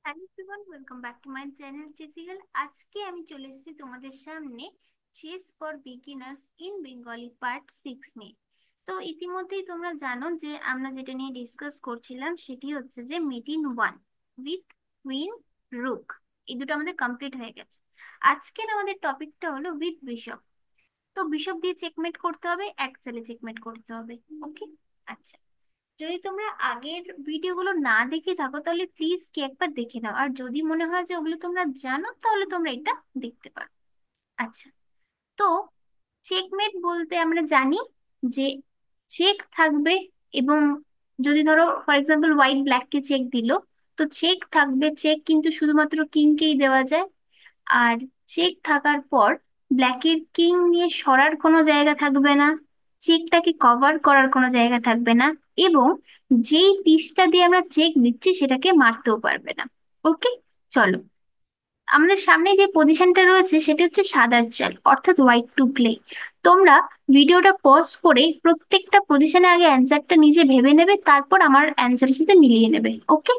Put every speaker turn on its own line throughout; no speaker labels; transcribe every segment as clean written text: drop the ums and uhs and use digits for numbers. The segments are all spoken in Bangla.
Hello everyone, welcome back to my channel chessigal. আজকে আমি চলে এসেছি তোমাদের সামনে chess for beginners in Bengali part 6 নিয়ে। তো ইতিমধ্যেই তোমরা জানো যে আমরা যেটা নিয়ে ডিসকাস করছিলাম সেটি হচ্ছে যে মেটিন 1 উইথ কুইন রুক। এই দুটো আমাদের কমপ্লিট হয়ে গেছে। আজকের আমাদের টপিকটা হলো উইথ বিশপ। তো বিশপ দিয়ে চেকমেট করতে হবে, এক চালে চেকমেট করতে হবে। ওকে, আচ্ছা। যদি তোমরা আগের ভিডিওগুলো না দেখে থাকো তাহলে প্লিজ কি একবার দেখে নাও, আর যদি মনে হয় যে ওগুলো তোমরা জানো তাহলে তোমরা এটা দেখতে পারো। আচ্ছা, তো চেকমেট বলতে আমরা জানি যে চেক থাকবে, এবং যদি ধরো ফর এক্সাম্পল হোয়াইট ব্ল্যাককে চেক দিল, তো চেক থাকবে। চেক কিন্তু শুধুমাত্র কিংকেই দেওয়া যায়। আর চেক থাকার পর ব্ল্যাকের কিং নিয়ে সরার কোনো জায়গা থাকবে না, চেকটাকে কভার করার কোনো জায়গা থাকবে না, এবং যেই পিসটা দিয়ে আমরা চেক দিচ্ছি সেটাকে মারতেও পারবে না। ওকে, চলো। আমাদের সামনে যে পজিশনটা রয়েছে সেটা হচ্ছে সাদার চাল, অর্থাৎ হোয়াইট টু প্লে। তোমরা ভিডিওটা পজ করে প্রত্যেকটা পজিশনে আগে অ্যান্সারটা নিজে ভেবে নেবে, তারপর আমার অ্যান্সারের সাথে মিলিয়ে নেবে। ওকে,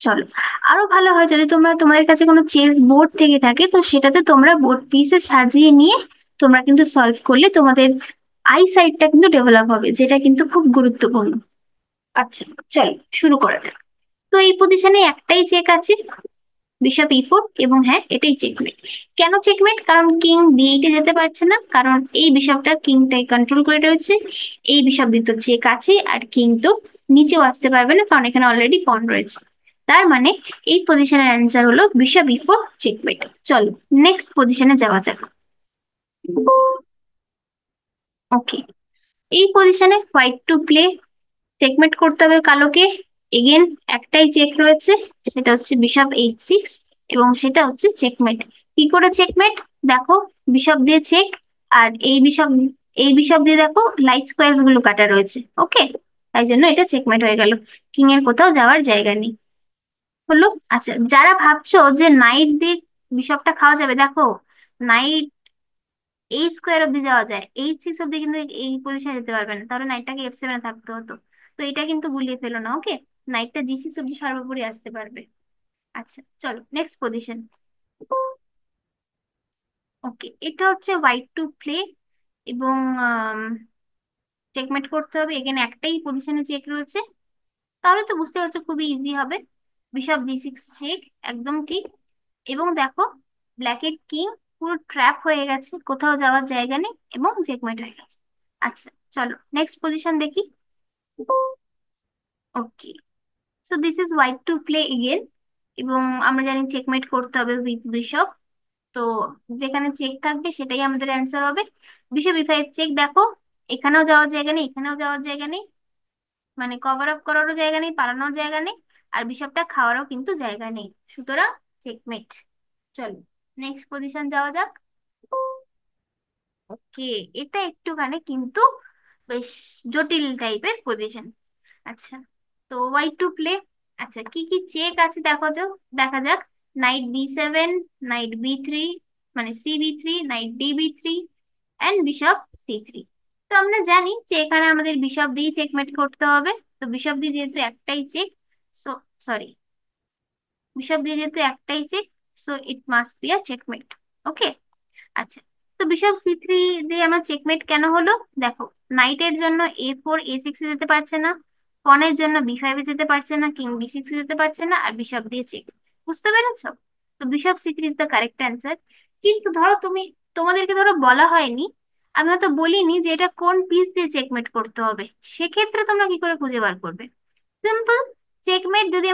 চলো। আরো ভালো হয় যদি তোমাদের কাছে কোনো চেস বোর্ড থেকে থাকে, তো সেটাতে তোমরা বোর্ড পিসে সাজিয়ে নিয়ে তোমরা কিন্তু সলভ করলে তোমাদের আই সাইটটা কিন্তু ডেভেলপ হবে, যেটা কিন্তু খুব গুরুত্বপূর্ণ। আচ্ছা, চলো শুরু করা যাক। তো এই পজিশনে একটাই চেক আছে, বিশপ ই4, এবং হ্যাঁ এটাই চেকমেট। কেন চেকমেট? কারণ কিং বি8 যেতে পারছে না, কারণ এই বিশপটা কিংটাই কন্ট্রোল করে রয়েছে। এই বিশপ দিয়ে তো চেক আছে, আর কিং তো নিচেও আসতে পারবে না কারণ এখানে অলরেডি পন রয়েছে। তার মানে এই পজিশনের অ্যান্সার হলো বিশপ ই4 চেকমেট। চলো নেক্সট পজিশনে যাওয়া যাক। ওকে, এই পজিশনে হোয়াইট টু প্লে, চেকমেট করতে হবে কালোকে। এগেন একটাই চেক রয়েছে, সেটা হচ্ছে বিশপ এইচ6, এবং সেটা হচ্ছে চেকমেট। কি করে চেকমেট? দেখো, বিশপ দিয়ে চেক, আর এই বিশপ দিয়ে দেখো লাইট স্কোয়ারস গুলো কাটা রয়েছে। ওকে, তাই জন্য এটা চেকমেট হয়ে গেল, কিং এর কোথাও যাওয়ার জায়গা নেই। হলো। আচ্ছা, যারা ভাবছো যে নাইট দিয়ে বিশপটা খাওয়া যাবে, দেখো নাইট এইচ স্কোয়ার অব্দি যাওয়া যায়, এইচ6 অব্দি কিন্তু এই পজিশনে যেতে পারবে না, তাহলে নাইটটাকে এফ7 থাকতে হতো। তো এটা কিন্তু গুলিয়ে ফেলো না। ওকে, নাইটটা জি6 অব্দি সর্বোপরি আসতে পারবে। আচ্ছা, চলো নেক্সট পজিশন। ওকে, এটা হচ্ছে হোয়াইট টু প্লে, এবং চেকমেট করতে হবে। এখানে একটাই পজিশনে চেক রয়েছে, তাহলে তো বুঝতে পারছো খুবই ইজি হবে। বিশপ জি6 চেক, একদম ঠিক। এবং দেখো ব্ল্যাকের কিং পুরো ট্র্যাপ হয়ে গেছে, কোথাও যাওয়ার জায়গা নেই, এবং চেকমেট হয়ে গেছে। আচ্ছা, চলো নেক্সট পজিশন দেখি। Okay, so this is white to play again, এবং আমরা জানি চেকমেট করতে হবে উইথ বিশপ। তো যেখানে চেক থাকবে সেটাই আমাদের অ্যান্সার হবে। বিশপ ই5 চেক, দেখো এখানেও যাওয়ার জায়গা নেই, এখানেও যাওয়ার জায়গা নেই, মানে কভার আপ করারও জায়গা নেই, পালানোর জায়গা নেই, আর বিশপটা খাওয়ারও কিন্তু জায়গা নেই, সুতরাং চেকমেট। চলো নেক্সট পজিশন যাওয়া যাক। ওকে, এটা একটুখানি কিন্তু বেশ জটিল টাইপের পজিশন। আচ্ছা, তো ওয়াই টু প্লে। আচ্ছা, কি কি চেক আছে দেখা যাক। নাইট বি7, নাইট বি3, মানে C B3, knight D B3, and bishop C3. তো আমরা জানি যে এখানে আমাদের বিশপ দিয়ে চেকমেট করতে হবে। তো বিশপ দিয়ে যেহেতু একটাই চেক, সো সরি, বিশপ দিয়ে যেহেতু একটাই check, so it must be a checkmate. Okay, আচ্ছা। তো বিশপ সি3 দিয়ে আমার চেকমেট কেন হলো? দেখো, নাইটের জন্য এ4 এ6 এ যেতে পারছে না, পনের জন্য বি5 এ যেতে পারছে না, কিং বি6 এ যেতে পারছে না, আর বিশপ দিয়ে চেক। বুঝতে পেরেছো? তো bishop C3 is the correct answer. কিন্তু ধরো তোমাদেরকে ধরো বলা হয়নি, আমি হয়তো বলিনি যে এটা কোন পিস দিয়ে চেকমেট করতে হবে, সেক্ষেত্রে তোমরা কি করে খুঁজে বার করবে? সিম্পল, চেকমেট যদি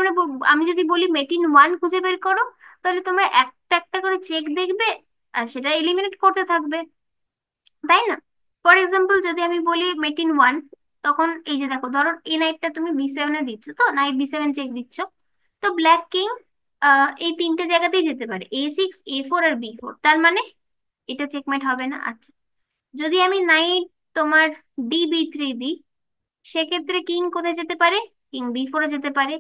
আমি যদি বলি মেটিন 1 খুঁজে বের করো, তাহলে তোমরা একটা একটা করে চেক দেখবে, আর সেটা এলিমিনেট করতে থাকবে, তাই না? ফর এক্সাম্পল যদি আমি বলি মেটিন 1, তখন এই যে দেখো, ধরো এই নাইটটা তুমি বি7 দিচ্ছ, তো নাইট বি7 চেক দিচ্ছ, তো ব্ল্যাক কিং এই তিনটে জায়গাতেই যেতে পারে, এ6 এ4 আর বি4, তার মানে এটা চেকমেট হবে না। আচ্ছা, যদি আমি নাইট তোমার ডি বি3 দিই, সেক্ষেত্রে কিং কোথায় যেতে পারে? কিং বি4 এ যেতে পারে।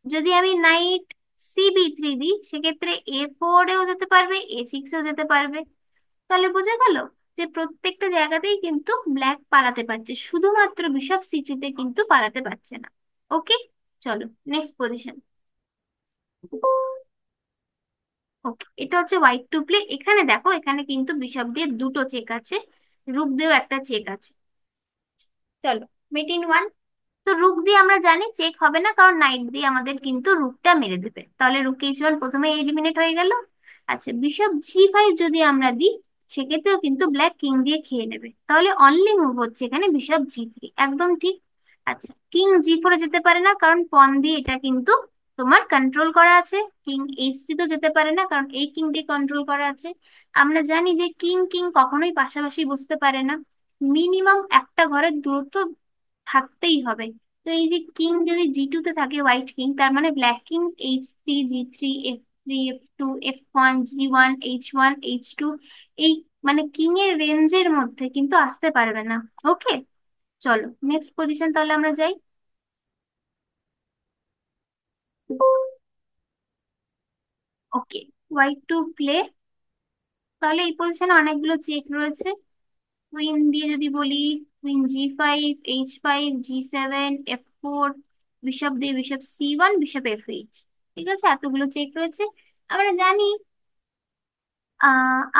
যদি আমি নাইট সি বি3 দিই, সেক্ষেত্রে এ4 এও যেতে পারবে, এ6 এও যেতে পারবে। তাহলে বোঝা গেল যে প্রত্যেকটা জায়গাতেই কিন্তু ব্ল্যাক পালাতে পারছে, শুধুমাত্র বিশপ সি3 তে কিন্তু পালাতে পারছে না। ওকে, চলো নেক্সট পজিশন। ওকে, এটা হচ্ছে হোয়াইট টু প্লে। এখানে দেখো, এখানে কিন্তু বিশপ দিয়ে দুটো চেক আছে, রুক দিয়েও একটা চেক আছে। চলো, মেট ইন ওয়ান। তো রুক দিয়ে আমরা জানি চেক হবে না, কারণ নাইট দিয়ে আমাদের কিন্তু রুকটা মেরে দেবে, তাহলে রুক এইচ ওয়ান প্রথমে এলিমিনেট হয়ে গেল। আচ্ছা, বিশপ জি ফাইভ যদি আমরা দিই, সেক্ষেত্রেও কিন্তু ব্ল্যাক কিং দিয়ে খেয়ে নেবে, তাহলে অনলি মুভ হচ্ছে এখানে বিশপ জি থ্রি, একদম ঠিক। আচ্ছা, কিং জি ফোরে যেতে পারে না, কারণ পন দিয়ে এটা কিন্তু তোমার কন্ট্রোল করা আছে। কিং এইচ থ্রি তো যেতে পারে না, কারণ এই কিং দিয়ে কন্ট্রোল করা আছে। আমরা জানি যে কিং কিং কখনোই পাশাপাশি বসতে পারে না, মিনিমাম একটা ঘরের দূরত্ব থাকতেই হবে। তো এই যে কিং যদি জি টু তে থাকে, হোয়াইট কিং, তার মানে black king H three, G three, F three, F two, F one, G one, H one, H two, এই মানে কিং এর রেঞ্জের মধ্যে কিন্তু আসতে পারবে না। ওকে, চলো নেক্সট পজিশন তাহলে আমরা যাই। ওকে, হোয়াইট টু প্লে। তাহলে এই পজিশনে অনেকগুলো চেক রয়েছে। কুইন দিয়ে যদি বলি, queen G five, H five, G seven, F four, bishop দিয়ে bishop C one, bishop F eight. ঠিক আছে, এতগুলো চেক রয়েছে। আমরা জানি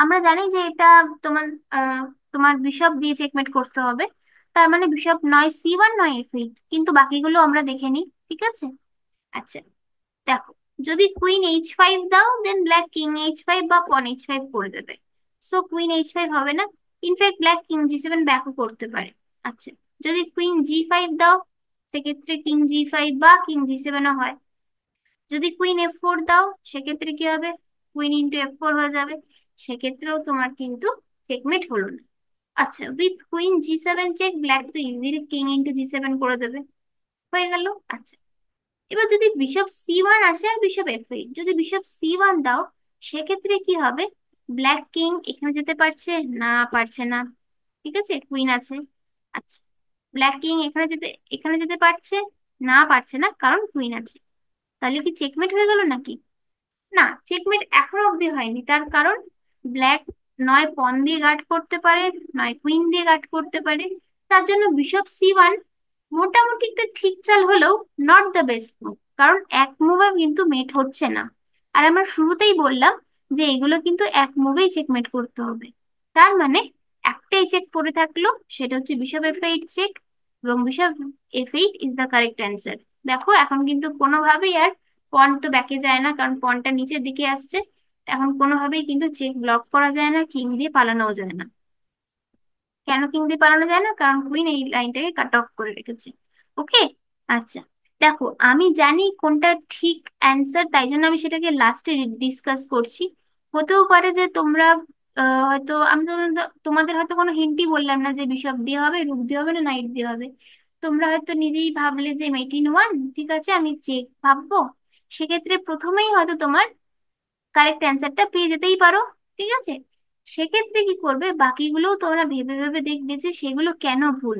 আমরা জানি যে এটা তোমার আহ, তোমার বিশপ দিয়ে চেকমেট করতে হবে। তার মানে বিশপ নয় সি ওয়ান, নয় এফ এইট, কিন্তু বাকিগুলো আমরা দেখে নিই। ঠিক আছে। আচ্ছা, দেখো, যদি কুইন এইচ ফাইভ দাও, দেন ব্ল্যাক কিং এইচ ফাইভ বা পন এইচ ফাইভ করে দেবে। সো কুইন এইচ ফাইভ হবে না। In fact black king G seven ব্যাকও করতে পারে। আচ্ছা, যদি কুইন জি ফাইভ দাও, সেক্ষেত্রে কিং জি ফাইভ বা কিং জি সেভেনও হয়। যদি কুইন এফ ফোর দাও, সেক্ষেত্রে কি হবে? কুইন ইন্টু এফ ফোর হয়ে যাবে। সেক্ষেত্রেও তোমার কিন্তু চেকমেট হলো না। আচ্ছা, with queen G seven check, black তো easily king into G seven করে দেবে, হয়ে গেল। আচ্ছা, এবার যদি বিশপ সি ওয়ান আসে আর বিশপ এফ এইট, যদি বিশপ সি ওয়ান দাও, সেক্ষেত্রে কি হবে? ব্ল্যাক কিং এখানে যেতে পারছে না, পারছে না। ঠিক আছে, কুইন আছে। আচ্ছা, ব্ল্যাক কিং এখানে যেতে পারছে না, পারছে না, কারণ কুইন আছে। তাহলে কি চেকমেট হয়ে গেল নাকি? না, চেকমেট এখনো অব্দি হয়নি। তার কারণ ব্ল্যাক নয় পন দিয়ে গার্ড করতে পারে, নয় কুইন দিয়ে গার্ড করতে পারে। তার জন্য বিশপ সি ওয়ান মোটামুটি একটা ঠিক চাল হলেও নট দ্য বেস্ট মুভ, কারণ এক মুভে কিন্তু মেট হচ্ছে না। আর আমরা শুরুতেই বললাম যে এগুলো কিন্তু এক মুভেই চেকমেট করতে হবে। তার মানে একটাই চেক পড়ে থাকলো, সেটা হচ্ছে বিশপ এফ এইট চেক, এবং bishop F eight is the correct answer. দেখো, এখন কিন্তু কোনোভাবেই আর পন তো ব্যাকে যায় না, কারণ পনটা নিচের দিকে আসছে। এখন কোনোভাবেই কিন্তু চেক ব্লক করা যায় না, কিং দিয়ে পালানোও যায় না। কেন কিং দিয়ে পালানো যায় না? কারণ কুইন এই লাইনটাকে কাট অফ করে রেখেছে। ওকে। আচ্ছা, দেখো, আমি জানি কোনটা ঠিক অ্যান্সার, তাই জন্য আমি সেটাকে লাস্টে ডিসকাস করছি। হতেও পারে যে তোমরা হয়তো আমি তোমাদের হয়তো কোনো হিন্টই বললাম না যে বিশপ দিয়ে হবে, রুক দিয়ে হবে, না নাইট দিয়ে হবে। তোমরা হয়তো নিজেই ভাবলে যে মেট ইন ওয়ান, ঠিক আছে আমি চেক ভাববো। সেক্ষেত্রে প্রথমেই হয়তো তোমার কারেক্ট অ্যান্সারটা পেয়ে যেতেই পারো। ঠিক আছে, সেক্ষেত্রে কি করবে, বাকিগুলোও তোমরা ভেবে ভেবে দেখবে যে সেগুলো কেন ভুল।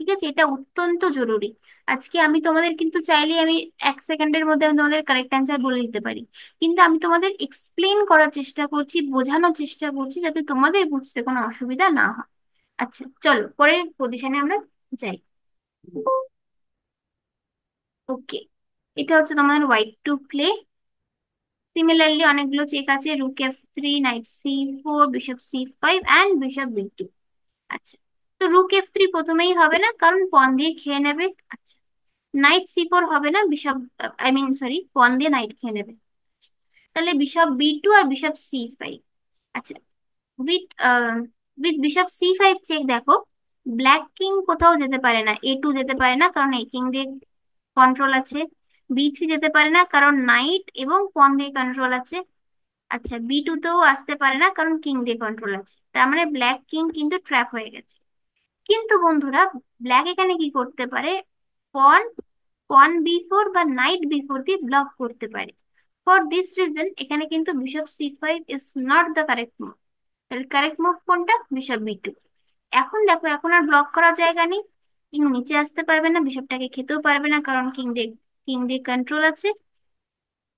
ঠিক আছে, এটা অত্যন্ত জরুরি। আজকে আমি তোমাদের কিন্তু চাইলে আমি 1 সেকেন্ডের মধ্যে আমি তোমাদের কারেক্ট অ্যান্সার বলে দিতে পারি, কিন্তু আমি তোমাদের এক্সপ্লেন করার চেষ্টা করছি, বোঝানোর চেষ্টা করছি, যাতে তোমাদের বুঝতে কোনো অসুবিধা না হয়। আচ্ছা, চলো পরের পজিশনে আমরা যাই। ওকে, এটা হচ্ছে তোমাদের হোয়াইট টু প্লে। সিমিলারলি অনেকগুলো চেক আছে, rook F three, knight C four, bishop C five and bishop B two. আচ্ছা, তো রুক এফ থ্রি প্রথমেই হবে না, কারণ পন দিয়ে খেয়ে নেবে। আচ্ছা, নাইট সি ফোর হবে না, বিশপ আই মিন সরি, পন দিয়ে নাইট খেয়ে নেবে। তাহলে বিশপ বি টু আর বিশপ সি ফাইভ। আচ্ছা, with with bishop C five check, দেখো ব্ল্যাক কিং কোথাও যেতে পারে না, এ টু যেতে পারে না, কারণ এই কিং দিয়ে কন্ট্রোল আছে। বি থ্রি যেতে পারে না, কারণ নাইট এবং পন দিয়ে কন্ট্রোল আছে। আচ্ছা, বি টু তেও আসতে পারে না, কারণ কিং দিয়ে কন্ট্রোল আছে। তার মানে ব্ল্যাক কিং কিন্তু ট্র্যাপ হয়ে গেছে। কিন্তু বন্ধুরা, ব্ল্যাক এখানে কি করতে পারে? পন পন বি ফোর বা নাইট বি ফোর দিয়ে ব্লক করতে পারে। ফর দিস রিজন এখানে কিন্তু bishop C five is not the correct move. তাহলে কারেক্ট মুভ কোনটা? Bishop B two. এখন দেখো, এখন আর ব্লক করার জায়গা নেই। কিং নিচে আসতে পারবে না, বিশপটাকে খেতেও পারবে না, কারণ কিং দিয়ে কন্ট্রোল আছে।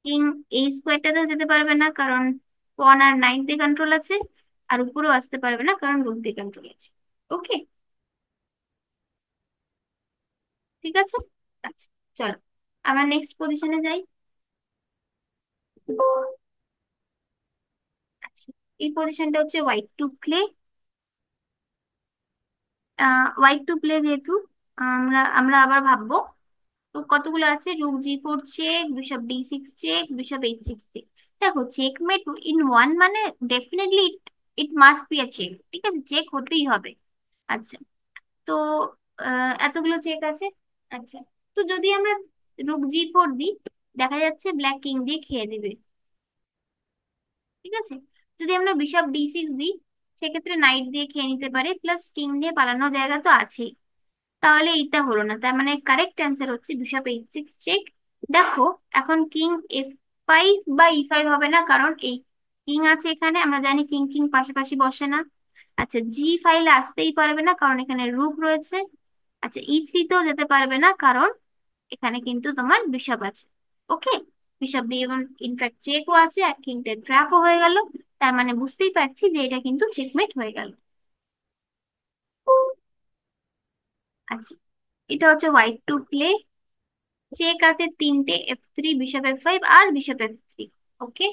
কিং এই স্কোয়ারটাতেও যেতে পারবে না, কারণ পন আর নাইট দিয়ে কন্ট্রোল আছে। আর উপরেও আসতে পারবে না, কারণ রুক দিয়ে কন্ট্রোল আছে। ওকে, ঠিক আছে। আচ্ছা, চলো আমরা নেক্সট পজিশনে যাই। আচ্ছা, এই পজিশনটা হচ্ছে white to play. White to play যেহেতু আমরা আমরা আবার ভাববো। তো কতগুলো আছে, rook G4 check, bishop D6 check, bishop H6 check. দেখো চেকমেট ইন ওয়ান মানে definitely it it must be a check, ঠিক আছে, চেক হতেই হবে। আচ্ছা, তো এতগুলো চেক আছে। আচ্ছা, তো যদি আমরা রুক জি4 দিই, দেখা যাচ্ছে ব্ল্যাক কিং দিয়ে খেয়ে দেবে, ঠিক আছে। যদি আমরা বিশপ ডি6 দিই, সেক্ষেত্রে নাইট দিয়ে খেয়ে নিতে পারে, প্লাস কিং দিয়ে পালানোর জায়গা তো আছেই। তাহলে এইটা হলো না, তার মানে কারেক্ট অ্যান্সার হচ্ছে বিশপ এইচ6 চেক। দেখো এখন কিং এফ5 বা ই5 হবে না, কারণ এই কিং আছে এখানে, আমরা জানি কিং কিং পাশাপাশি বসে না। আচ্ছা, জি ফাইলে আসতেই পারবে না কারণ এখানে রুক রয়েছে। আচ্ছা, ই3তেও যেতে পারবে না কারণ এখানে কিন্তু তোমার বিশপ আছে। ওকে, বিশপ দিয়ে এবং ইনফ্যাক্ট চেকও আছে আর কিংটা ট্র্যাপও হয়ে গেল। তার মানে বুঝতেই পারছি যে এটা কিন্তু চেকমেট হয়ে গেল। আচ্ছা, এটা হচ্ছে হোয়াইট টু প্লে। চেক আছে তিনটে, এফ3, বিশপ এফ5 আর বিশপ এফ3। ওকে।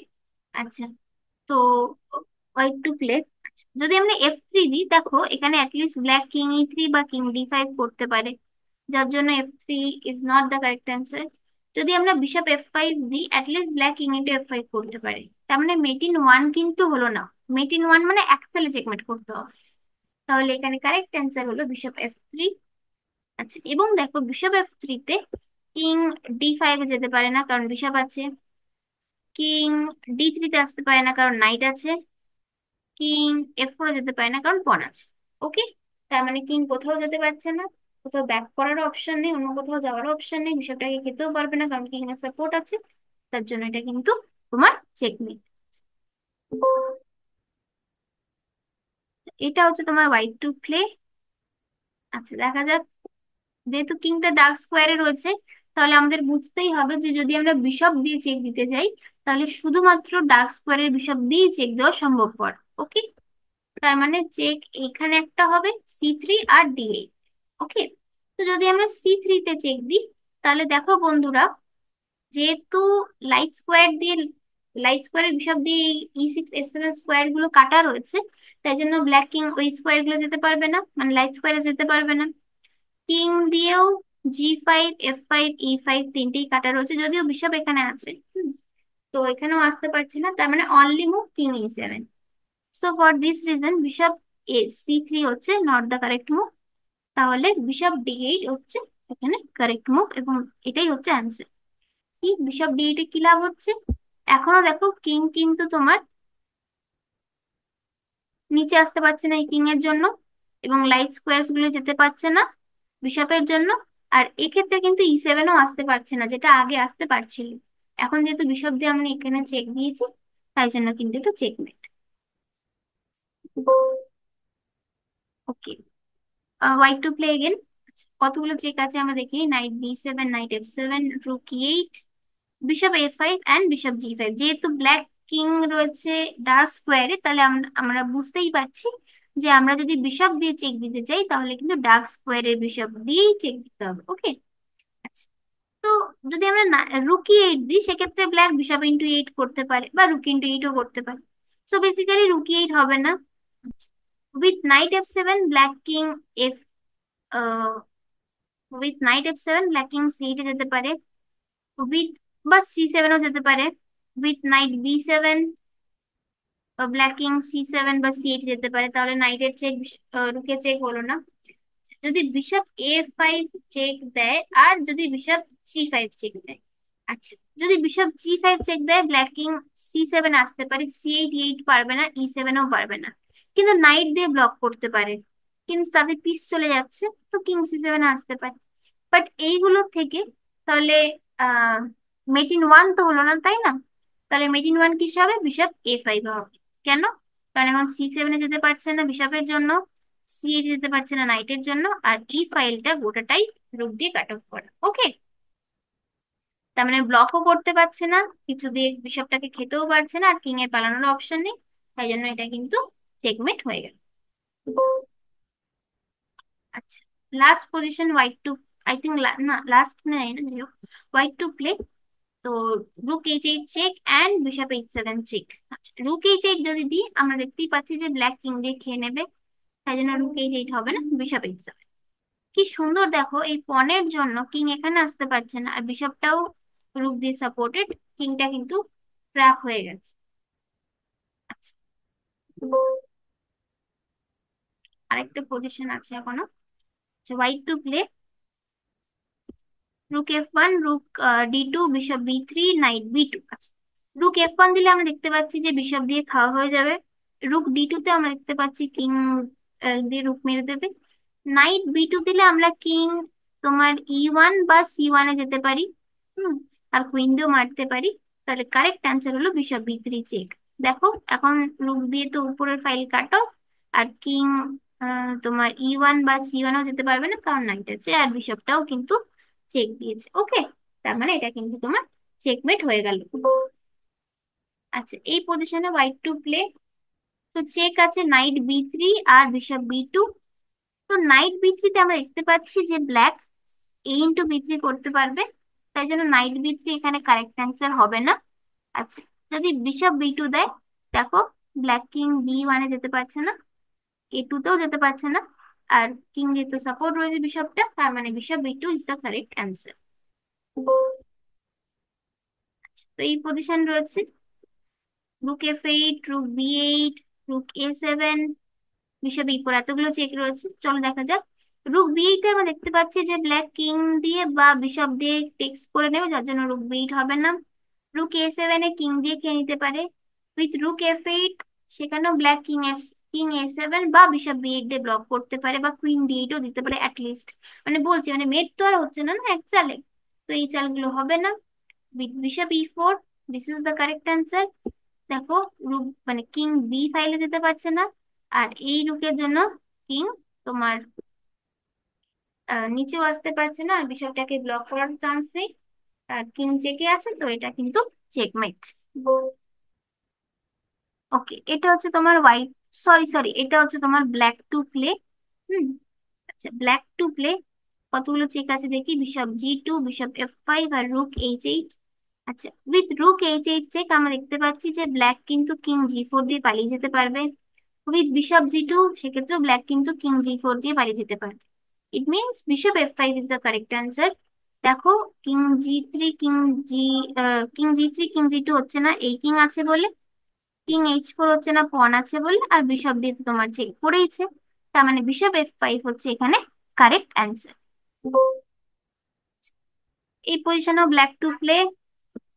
আচ্ছা, তো হোয়াইট টু প্লে। যদি আমরা এফ3 দিই, দেখো এখানে অ্যাটলিস্ট ব্ল্যাক কিং ই3 বা কিং ডি5 করতে পারে, যার জন্য F3 is not the correct answer. যদি আমরা বিশপ এফ5 দিই, at least black king into F5 করতে পারে, তার মানে মেট ইন ওয়ান কিন্তু হলো না। মেট ইন ওয়ান মানে অ্যাকচুয়ালি চেকমেট করতে হবে। তাহলে এখানে কারেক্ট অ্যান্সার হলো বিশপ এফ3। আচ্ছা, এবং দেখো বিশপ এফ3তে কিং ডি5 এ যেতে পারে না কারণ বিশপ আছে, কিং ডি3তে আসতে পারে না কারণ নাইট আছে, কিং এফ4 যেতে পারে না কারণ পণ আছে। ওকে, তার মানে কিং কোথাও যেতে পারছে না, কোথাও ব্যাক করারও অপশন নেই, অন্য কোথাও যাওয়ারও অপশন নেই, বিশপটাকে খেতেও পারবে না কারণ কিং এর সাপোর্ট আছে। তার জন্য এটা কিন্তু তোমার চেকমেট। এটা হচ্ছে তোমার হোয়াইট টু প্লে। আচ্ছা, দেখা যাক। যেহেতু কিংটা ডার্ক স্কোয়ারে রয়েছে, তাহলে আমাদের বুঝতেই হবে যে যদি আমরা বিশপ দিয়ে চেক দিতে যাই, তাহলে শুধুমাত্র ডার্ক স্কোয়ারের বিশপ দিয়ে চেক দেওয়া সম্ভবপর। ওকে, তার মানে চেক এখানে একটা হবে, সি3 আর ডি8। ওকে, তো যদি আমরা সি3তে চেক দিই, তাহলে দেখো বন্ধুরা, যেহেতু লাইট স্কোয়ার দিয়ে লাইট স্কোয়ারের বিশপ দিয়ে ই6 এফ7 স্কোয়ার গুলো কাটা রয়েছে, তাই জন্য ব্ল্যাক কিং ওই স্কোয়ার গুলো যেতে পারবে না, মানে লাইট স্কোয়ারে যেতে পারবে না। কিং দিয়েও জি5 এফ5 ই5 তিনটেই কাটা রয়েছে, যদিও বিশপ এখানে আছে। তো এখানেও আসতে পারছে না, তার মানে only move king E7. So for this reason bishop এ সি3 হচ্ছে নট দ্য কারেক্ট মুভ। তাহলে বিশপ ডি8 হচ্ছে এখানে কারেক্ট মুভ, এবং এটাই হচ্ছে অ্যান্সার। কি বিশপ ডি8 এ কি লাভ হচ্ছে? এখনো দেখো কিং কিন্তু তোমার নিচে আসতে পারছে না এই কিং এর জন্য, এবং লাইট স্কোয়ারস গুলো যেতে পারছে না বিশপের জন্য। আর এক্ষেত্রে কিন্তু ই7ও আসতে পারছে না, যেটা আগে আসতে পারছিল। এখন যেহেতু বিশপ দিয়ে আমরা এখানে চেক দিয়েছি, তাই জন্য কিন্তু এটা checkmate. Okay, white to play again. কতগুলো চেক আছে আমরা দেখি, knight B7, knight F7, rook E8, bishop A5 and bishop G5. যেহেতু ব্ল্যাক কিং রয়েছে ডার্ক স্কোয়ারে, তাহলে আমরা বুঝতেই পারছি যে আমরা যদি বিশপ দিয়ে চেক দিতে চাই, তাহলে কিন্তু ডার্ক স্কোয়ারের বিশপ দিয়েই চেক দিতে হবে। ওকে, আচ্ছা, তো যদি আমরা রুকি 8 দিই, সেক্ষেত্রে ব্ল্যাক বিশপ ইন্টু 8 করতে পারে বা রুক ইন্টু 8ও করতে পারে। সো বেসিক্যালি রুকি 8 হবে না। With knight F7 black king F with knight F7 black king C8 এ যেতে পারে, উইথ বা সি7ও যেতে পারে। With knight B7 black king C7 বা সি8 যেতে পারে, তাহলে নাইটের চেক, রুকে চেক হলো না। যদি বিশপ এ5 চেক দেয়, আর যদি বিশপ জি5 চেক দেয়। আচ্ছা, যদি বিশপ জি5 চেক দেয়, ব্ল্যাক কিং সি7 আসতে পারে, সি8 পারবে না, ই7ও পারবে না, কিন্তু নাইট দিয়ে ব্লক করতে পারে, কিন্তু তাদের পিস চলে যাচ্ছে, তো কিং সি7 আসতে পারে। বাট এইগুলো থেকে তাহলে আহ মেটিন ওয়ান তো হলো না, তাই না? তাহলে মেটিন ওয়ান কিসে হবে? বিশপ এ5 হবে। কেন? কারণ এখন সি7 এ যেতে পারছে না বিশপের জন্য, সি8 যেতে পারছে না নাইটের জন্য, আর এই ফাইলটা গোটাটাই রুট দিয়ে কাট অফ করা। ওকে, তার মানে ব্লকও করতে পারছে না, কিছু দিয়ে বিশপটাকে খেতেও পারছে না, আর কিং এর পালানোর অপশন নেই। তাই জন্য এটা কিন্তু চেকমেট হয়ে গেল। আচ্ছা, last position white to, I think, না লাস্ট নেই না, হোয়াইট টু প্লে। তো rook H8 check and bishop H7 check. Rook H8 যদি দিই আমরা দেখতেই পাচ্ছি যে ব্ল্যাক কিং দিয়ে খেয়ে নেবে, তাই জন্য রুক H8 হবে না, বিশপ H7। কি সুন্দর দেখো, এই পনের জন্য কিং এখানে আসতে পারছে না, আর বিশপটাও রুক দিয়ে সাপোর্টেড, কিংটা কিন্তু ট্র্যাপ হয়ে গেছে। আচ্ছা, আরেকটা পজিশন আছে এখনো। White to play rook F1, rook D2, bishop B3, knight B2। আচ্ছা, রুক F1 দিলে আমরা দেখতে পাচ্ছি যে বিশপ দিয়ে খাওয়া হয়ে যাবে। রুক D2 তে আমরা দেখতে পাচ্ছি কিং দিয়ে রুক মেরে দেবে। নাইট B2 দিলে আমরা কিং তোমার E1 বা C1 এ যেতে পারি। হুম, আর কুইন দিয়েও মারতে পারি। তাহলে কারেক্ট অ্যান্সার হলো বিশপ B3 চেক। দেখো, এখন রুক দিয়ে তো উপরের ফাইল কাট অফ, আর কিং তোমার E1 বা C1 এও যেতে পারবে না, কারণ নাইট আছে, আর বিশপটাও কিন্তু চেক দিয়েছে। ওকে, তার মানে এটা কিন্তু তোমার চেকমেট হয়ে গেল। আচ্ছা, এই পজিশনে হোয়াইট টু প্লে, তো চেক আছে নাইট B3 আর বিশপ B2। তো নাইট B3 তে আমরা দেখতে পাচ্ছি যে ব্ল্যাক A into B3 করতে পারবে, তাই জন্য নাইট B3 এখানে কারেক্ট অ্যান্সার হবে না। আচ্ছা, যদি বিশপ B2 দেয়, দেখো ব্ল্যাক কিং B1 এ যেতে পারছে না, A2 তেও যেতে পারছে না, আর কিং যেহেতু সাপোর্ট রয়েছে বিশপটা, তার মানে bishop B2 is the correct answer. তো এই পজিশন রয়েছে রুক F8, রুক B8, রুক A7, bishop E4, এতগুলো চেক রয়েছে। চলো দেখা যাক। রুক B8 এ আমরা দেখতে পাচ্ছি যে ব্ল্যাক কিং দিয়ে বা বিশপ দিয়ে টেক্স করে নেবে, যার জন্য রুক B8 হবে না। রুক A7 এ কিং দিয়ে খেয়ে নিতে পারে। উইথ রুক F8 সেখানেও ব্ল্যাক কিং A7 বা বিশপ B8 দিয়ে ব্লক করতে পারে, বা কুইন D8 ও দিতে পারে অ্যাটলিস্ট। মানে বলছি, মানে মেট তো আর হচ্ছে না না এক চালে, তো এই চালগুলো হবে না। With bishop E4 this is the correct answer. দেখো, রুক মানে কিং বি ফাইলে যেতে পারছে না, আর এই রুকের জন্য কিং তোমার নিচেও আসতে পারছে না, আর বিশপটাকে ব্লক করার চান্স নেই, আর কিং চেকে আছে, তো এটা কিন্তু চেকমেট। ওকে, এটা হচ্ছে তোমার হোয়াইট, সরি সরি, এটা হচ্ছে তোমার ব্ল্যাক টু প্লে। হুম, আচ্ছা, ব্ল্যাক টু প্লে কতগুলো চেক আছে দেখি। বিশপ G2, বিশপ F5, আর রুক H8। আচ্ছা, উইথ রুক H8 চেক আমরা দেখতে পাচ্ছি যে ব্ল্যাক কিন্তু কিং G4 দিয়ে পালিয়ে যেতে পারবে। উইথ বিশপ G2 সেক্ষেত্রেও ব্ল্যাক কিন্তু কিং G4 দিয়ে পালিয়ে যেতে পারবে। ইট means bishop F5 is the correct answer. দেখো, জি কিং G3, কিং G2 হচ্ছে না, এই কিং আছে বলে। কিং H4 হচ্ছে না, পন আছে বলে। আর বিশপ দিয়ে তো তোমার চেক পড়েইছে, তার মানে বিশপ F5 হচ্ছে এখানে কারেক্ট অ্যান্সার। এই পজিশনেও ব্ল্যাক টু প্লে।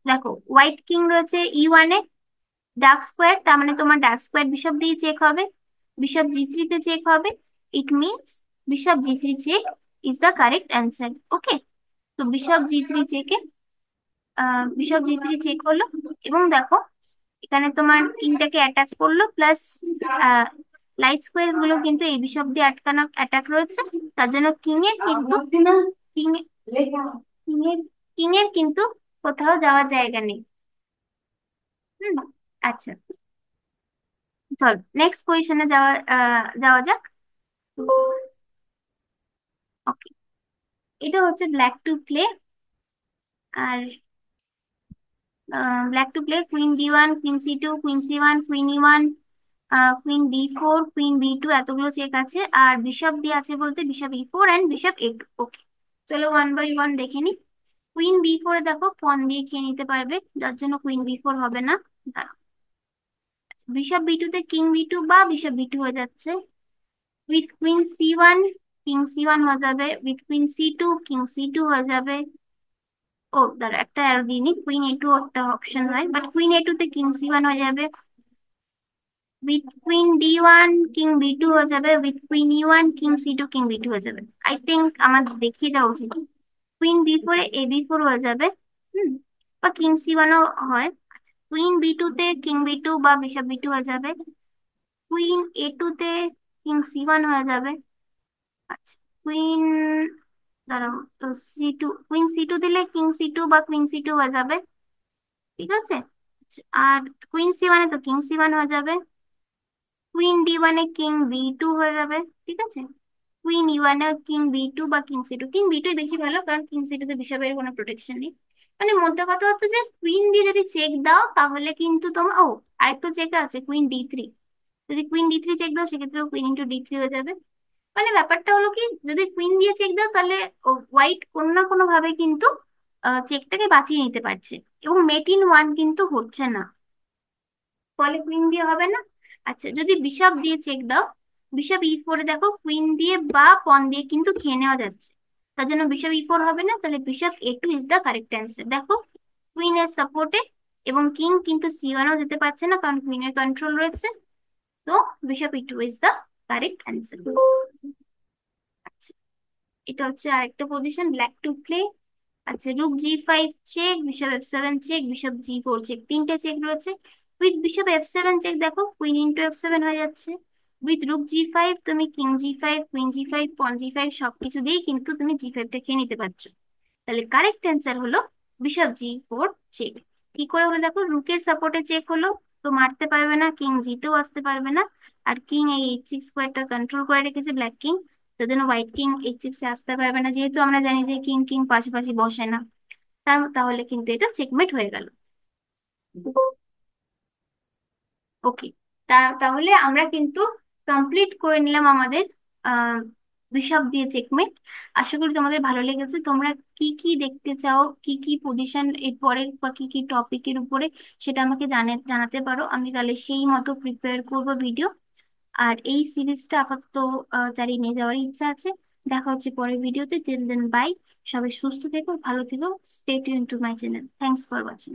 দেখো, হোয়াইট কিং রয়েছে E1 এ, ডার্ক স্কোয়ার, তার মানে তোমার ডার্ক স্কোয়ার বিশপ দিয়ে চেক হবে, বিশপ G3 তে চেক হবে। It means bishop G3 check is the correct answer. Okay, তো বিশপ G3 চেক হলো, এবং দেখো এখানে তোমার কিংটাকে অ্যাটাক করলো, প্লাস লাইট স্কোয়ারস গুলো কিন্তু এই বিশপ দিয়ে আটকানো অ্যাটাক রয়েছে, তার জন্য কিং কিং এর কিং এর কিন্তু কোথাও যাওয়ার জায়গা নেই। হুম, আচ্ছা, চল নেক্সট পজিশনে যাওয়া যাক। ওকে, এটা হচ্ছে ব্ল্যাক টু প্লে। আর black to play queen D1, queen C2, queen C1, queen E1, queen D4, queen B2, এতগুলো চেক আছে। আর বিশপ দিয়ে আছে বলতে bishop E4 and bishop A2। ওকে, চলো ওয়ান বাই ওয়ান দেখে নি। কুইন B4 এ দেখো পন দিয়ে খেয়ে নিতে পারবে, যার জন্য কুইন B4 হবে না। বিশপ B2 তে কিং B2 বা বিশপ B2 হয়ে যাচ্ছে। With queen C1, king C1 হয়ে যাবে। With queen C2, king C2 হয়ে যাবে। ও দাঁড়া, একটা অ্যারো দিইনি, কুইন A2 একটা অপশন হয়, বাট কুইন A2 তে কিং C1 হয়ে যাবে। With queen D1, king B2 হয়ে যাবে। With queen E1, king C2, king B2 হয়ে যাবে। আই থিঙ্ক আমার দেখিয়ে দেওয়া উচিত। Queen B4 A A B4 হয়ে যাবে। হুম, বা কিং C1ও হয়। কুইন B2 তে কিং B2 বা বিশপ B2 হয়ে যাবে। কুইন A2 তে কিং C1 হয়ে যাবে। আচ্ছা, কুইন দাঁড়াও, কুইন C2 দিলে কিং C2 বা কুইন C2 হয়ে যাবে। ঠিক আছে, আচ্ছা, আর কুইন C1 এ তো কিং C1 হয়ে যাবে। Queen D1 a king B2 হয়ে যাবে। ঠিক আছে, queen E1 a king B2 বা কিং C2। কিং B2 বেশি ভালো, কারণ কিং C2 তে বিশপের কোনো প্রোটেকশন নেই। মানে মোদ্দা কথা হচ্ছে যে কুইন দিয়ে যদি চেক দাও তাহলে কিন্তু তোমার, ও আরেকটু চেক আছে কুইন D3। যদি কুইন D3 চেক দাও সেক্ষেত্রেও কুইন × D3 হয়ে যাবে। মানে ব্যাপারটা হলো কি, যদি কুইন দিয়ে চেক দাও তাহলে হোয়াইট কোনো না কোনো ভাবে কিন্তু চেকটাকে বাঁচিয়ে নিতে পারছে, এবং মেট ইন 1 কিন্তু হচ্ছে না, ফলে কুইন দিয়ে হবে না। আচ্ছা, যদি বিশপ দিয়ে চেক দাও, বিশপ E4-এ দেখো কুইন দিয়ে বা পন দিয়ে কিন্তু খেয়ে নেওয়া যাচ্ছে, তার জন্য বিশপ E4 হবে না, তাহলে bishop A2 is the correct answer. দেখো কুইনের সাপোর্টে, এবং কিং কিন্তু C1-ও যেতে পারছে না কারণ কুইনের কন্ট্রোল রয়েছে। তো bishop E2 is the correct answer. এটা হচ্ছে আরেকটা পজিশন, ব্ল্যাক টু প্লে। আচ্ছা, rook G5 check, bishop F7 check, bishop G4 check, তিনটে চেক রয়েছে। উইথ বিশপ F7 চেক দেখো কুইন × F7 হয়ে যাচ্ছে। উইথ রুক G5 তুমি কিং G5, কুইন G5, পন G5 সবকিছু দিয়েই কিন্তু তুমি G5টা খেয়ে নিতে পারছো। তাহলে কারেক্ট অ্যান্সার হলো বিশপ G4 চেক। কি করে হলো দেখো, রুকের সাপোর্টে চেক হলো, তো মারতে পারবে না, কিং জিতেও আসতে পারবে না, আর কিং এই H6 স্কোয়ারটা কন্ট্রোল করে রেখেছে ব্ল্যাক কিং, তার জন্য হোয়াইট কিং H6-এ আসতে পারবে না, যেহেতু আমরা জানি যে কিং কিং পাশাপাশি বসে না। তাহলে কিন্তু এটা চেকমেট হয়ে গেল। ওকে, তাহলে আমরা কিন্তু কমপ্লিট করে নিলাম আমাদের আহ বিশপ দিয়ে চেকমেট। আশা করি তোমাদের ভালো লেগেছে। তোমরা কি কি দেখতে চাও, কি কি পজিশন এর পরে বা কি কি টপিকের উপরে, সেটা আমাকে জানাতে পারো, আমি তাহলে সেই মতো প্রিপেয়ার করব ভিডিও। আর এই সিরিজটা আপাতত চালিয়ে নিয়ে যাওয়ার ইচ্ছা আছে। দেখা হচ্ছে পরের ভিডিওতে। Till then bye. সবাই সুস্থ থেকো, ভালো থেকো। Stay tune to my channel. Thanks for watching.